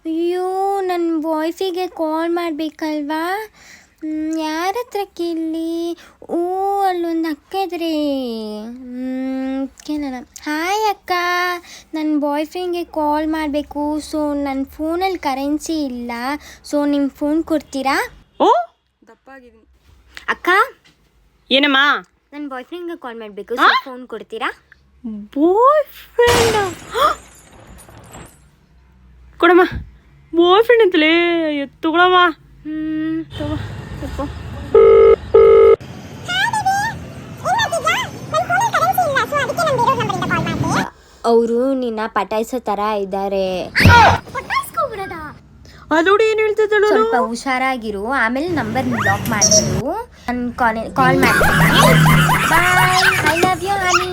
ಅಯ್ಯೋ, ನನ್ನ ಬಾಯ್ಫಿಗೆ ಕಾಲ್ ಮಾಡಬೇಕಲ್ವಾ? ಯಾರ ಹತ್ರ ಕೇಳಲಿ? ಓ, ಅಲ್ಲೊಂದು ಅಕ್ಕ ಇದ್ರೆ ಕೇಳೋಣ. ಹಾಯ್ ಅಕ್ಕ, ನನ್ನ ಬಾಯ್ಫ್ರೆಂಡ್ಗೆ ಕಾಲ್ ಮಾಡಬೇಕು. ಸೊ ನನ್ನ ಫೋನಲ್ಲಿ ಕರೆನ್ಸಿ ಇಲ್ಲ. ಸೊ ನಿಮ್ಮ ಫೋನ್ ಕೊಡ್ತೀರಾ? ಓ ದಪ್ಪಾಗಿದ್ದೀನಿ. ಅಕ್ಕ, ಏನಮ್ಮ? ನನ್ನ ಬಾಯ್ಫ್ರೆಂಡ್ಗೆ ಕಾಲ್ ಮಾಡಬೇಕು. ಸೊ ಫೋನ್ ಕೊಡ್ತೀರಾ? ಬಾಯ್ ಫ್ರೆಂಡ್ ಕೊಡಮ್ಮ. ಬಾಯ್ ಫ್ರೆಂಡ್ ಅಂತಲೇ ತಗೊಳಮ್ಮ. ತಗೋ ತಗೋ. ಅವರು ನಿನ್ನ ಪಟಾಯಿಸೋ ಥರ ಇದ್ದಾರೆ. ಅದೋಡಿ ಏನು ಹೇಳ್ತಿದ್ದಳು? ಸ್ವಲ್ಪ ಹುಷಾರಾಗಿರು. ಆಮೇಲೆ ನಂಬರ್ ಬ್ಲಾಕ್ ಮಾಡಿದ್ರು. ನಾನು ಕಾಲ್ ಮಾಡ್ತೀನಿ. Bye. I love you honey.